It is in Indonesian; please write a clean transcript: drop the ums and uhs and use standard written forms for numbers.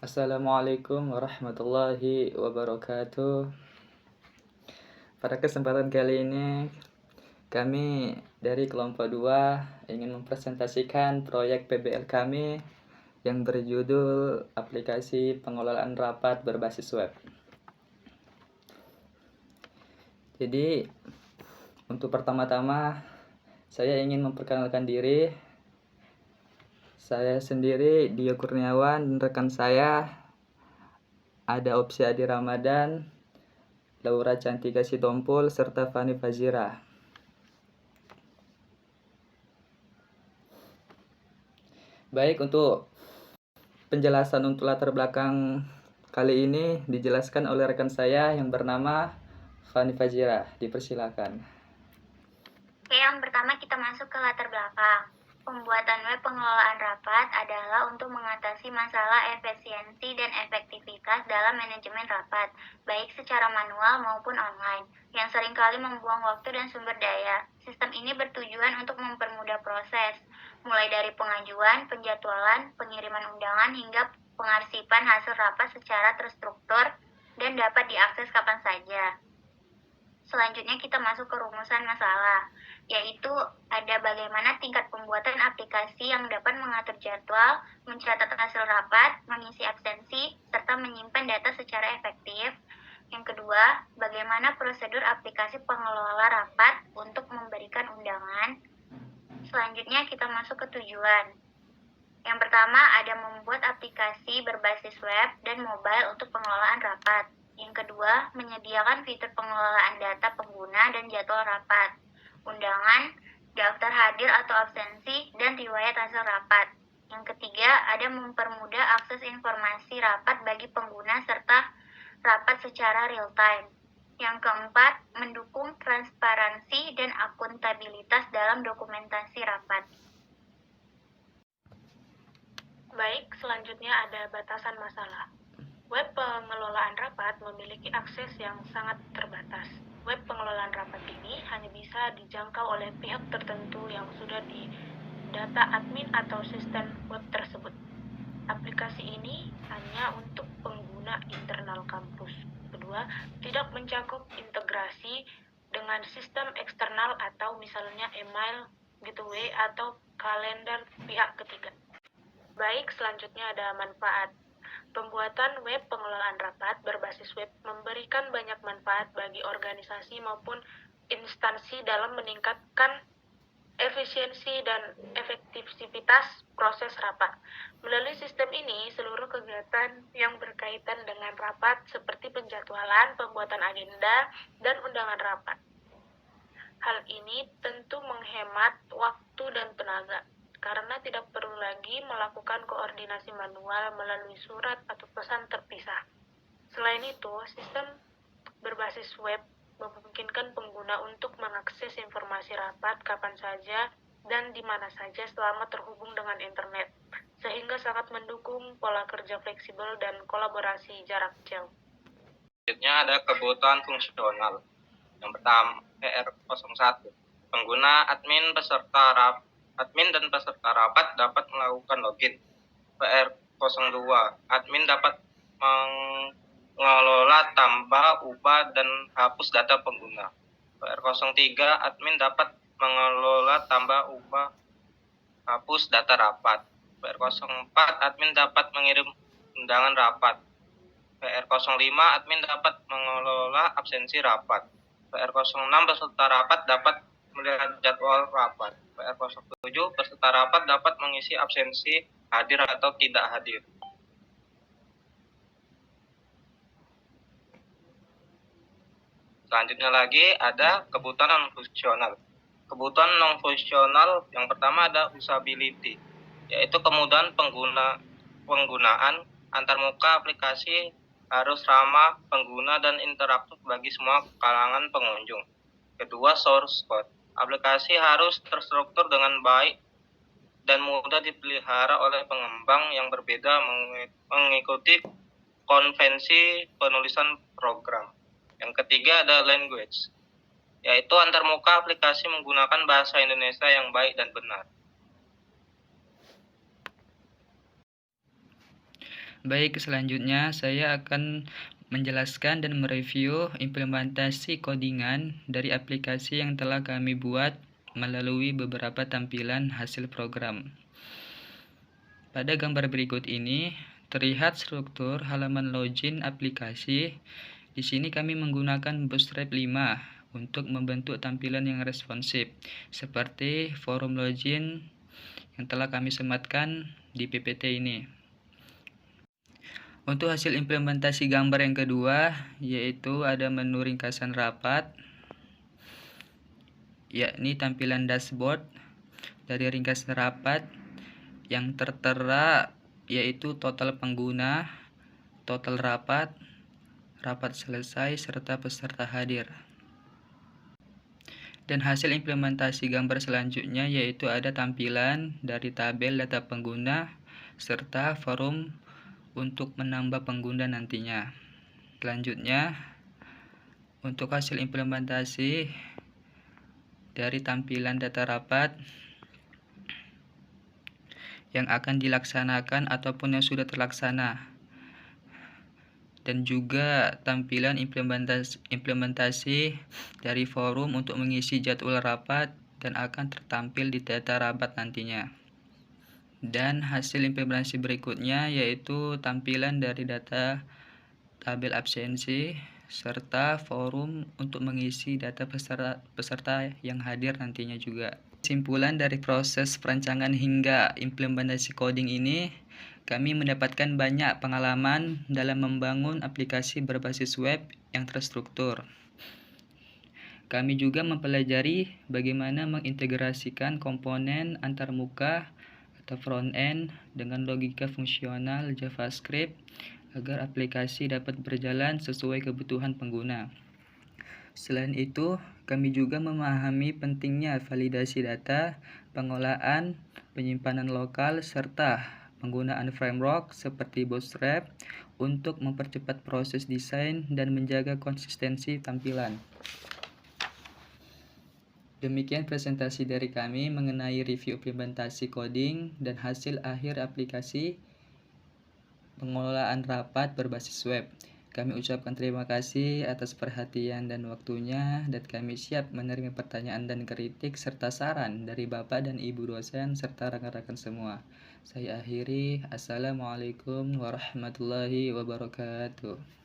Assalamualaikum warahmatullahi wabarakatuh. Pada kesempatan kali ini, kami dari kelompok 2 ingin mempresentasikan proyek PBL kami yang berjudul Aplikasi Pengelolaan Rapat Berbasis Web. Jadi, untuk pertama-tama, saya ingin memperkenalkan diri. Saya sendiri Dio Kurniawan dan rekan saya ada Opsi Adi Ramadan, Laura Cantika Sitompul, serta Fani Fazira. Baik, untuk penjelasan untuk latar belakang kali ini dijelaskan oleh rekan saya yang bernama Fani Fazira. Dipersilakan. Oke, yang pertama kita masuk ke latar belakang. Pembuatan web pengelolaan rapat adalah untuk mengatasi masalah efisiensi dan efektivitas dalam manajemen rapat, baik secara manual maupun online, yang seringkali membuang waktu dan sumber daya. Sistem ini bertujuan untuk mempermudah proses, mulai dari pengajuan, penjadwalan, pengiriman undangan, hingga pengarsipan hasil rapat secara terstruktur dan dapat diakses kapan saja. Selanjutnya kita masuk ke rumusan masalah, yaitu ada bagaimana tingkat pembuatan aplikasi yang dapat mengatur jadwal, mencatat hasil rapat, mengisi absensi, serta menyimpan data secara efektif. Yang kedua, bagaimana prosedur aplikasi pengelola rapat untuk memberikan undangan. Selanjutnya kita masuk ke tujuan. Yang pertama ada membuat aplikasi berbasis web dan mobile untuk pengelolaan rapat. Yang kedua, menyediakan fitur pengelolaan data pengguna dan jadwal rapat, undangan, daftar hadir atau absensi, dan riwayat hasil rapat. Yang ketiga, ada mempermudah akses informasi rapat bagi pengguna serta rapat secara real-time. Yang keempat, mendukung transparansi dan akuntabilitas dalam dokumentasi rapat. Baik, selanjutnya ada batasan masalah. Web pengelolaan rapat memiliki akses yang sangat terbatas. Web pengelolaan rapat ini hanya bisa dijangkau oleh pihak tertentu yang sudah di data admin atau sistem web tersebut. Aplikasi ini hanya untuk pengguna internal kampus. Kedua, tidak mencakup integrasi dengan sistem eksternal atau misalnya email, gateway, atau kalender pihak ketiga. Baik, selanjutnya ada manfaat. Pembuatan web pengelolaan rapat berbasis web memberikan banyak manfaat bagi organisasi maupun instansi dalam meningkatkan efisiensi dan efektivitas proses rapat. Melalui sistem ini, seluruh kegiatan yang berkaitan dengan rapat seperti penjadwalan, pembuatan agenda, dan undangan rapat. Hal ini tentu menghemat waktu dan tenaga, karena tidak perlu lagi melakukan koordinasi manual melalui surat atau pesan terpisah. Selain itu, sistem berbasis web memungkinkan pengguna untuk mengakses informasi rapat kapan saja dan di mana saja selama terhubung dengan internet, sehingga sangat mendukung pola kerja fleksibel dan kolaborasi jarak jauh. Selanjutnya ada kebutuhan fungsional. Yang pertama, PR01. Pengguna admin dan peserta rapat dapat melakukan login. PR02. Admin dapat mengelola, tambah, ubah, dan hapus data pengguna. PR03. Admin dapat mengelola, tambah, ubah, hapus data rapat. PR04. Admin dapat mengirim undangan rapat. PR05. Admin dapat mengelola absensi rapat. PR06. Peserta rapat dapat melihat jadwal rapat. PR07. Peserta rapat dapat mengisi absensi, hadir atau tidak hadir. Selanjutnya lagi ada kebutuhan non-fungsional. Kebutuhan non-fungsional yang pertama ada usability, yaitu kemudahan penggunaan antarmuka aplikasi harus ramah pengguna dan interaktif bagi semua kalangan pengunjung. Kedua, source code. Aplikasi harus terstruktur dengan baik dan mudah dipelihara oleh pengembang yang berbeda mengikuti konvensi penulisan program. Yang ketiga ada language, yaitu antarmuka aplikasi menggunakan bahasa Indonesia yang baik dan benar. Baik, selanjutnya saya akan menjelaskan dan mereview implementasi codingan dari aplikasi yang telah kami buat melalui beberapa tampilan hasil program. Pada gambar berikut ini terlihat struktur halaman login aplikasi. Di sini kami menggunakan Bootstrap 5 untuk membentuk tampilan yang responsif seperti forum login yang telah kami sematkan di PPT ini. Untuk hasil implementasi gambar yang kedua, yaitu ada menu ringkasan rapat, yakni tampilan dashboard. Dari ringkasan rapat yang tertera yaitu total pengguna, total rapat, rapat selesai, serta peserta hadir. Dan hasil implementasi gambar selanjutnya yaitu ada tampilan dari tabel data pengguna serta forum untuk menambah pengguna nantinya. Selanjutnya, untuk hasil implementasi dari tampilan data rapat yang akan dilaksanakan ataupun yang sudah terlaksana, dan juga tampilan implementasi dari forum untuk mengisi jadwal rapat dan akan tertampil di data rapat nantinya. Dan hasil implementasi berikutnya yaitu tampilan dari data tabel absensi serta forum untuk mengisi data peserta yang hadir nantinya juga. Kesimpulan dari proses perancangan hingga implementasi coding ini, kami mendapatkan banyak pengalaman dalam membangun aplikasi berbasis web yang terstruktur. Kami juga mempelajari bagaimana mengintegrasikan komponen antarmuka atau front-end dengan logika fungsional JavaScript agar aplikasi dapat berjalan sesuai kebutuhan pengguna. Selain itu, kami juga memahami pentingnya validasi data, pengolahan, penyimpanan lokal, serta penggunaan framework seperti Bootstrap untuk mempercepat proses desain dan menjaga konsistensi tampilan. Demikian presentasi dari kami mengenai review implementasi coding dan hasil akhir aplikasi pengelolaan rapat berbasis web. Kami ucapkan terima kasih atas perhatian dan waktunya, dan kami siap menerima pertanyaan dan kritik serta saran dari Bapak dan Ibu dosen serta rekan-rekan semua. Saya akhiri, Assalamualaikum warahmatullahi wabarakatuh.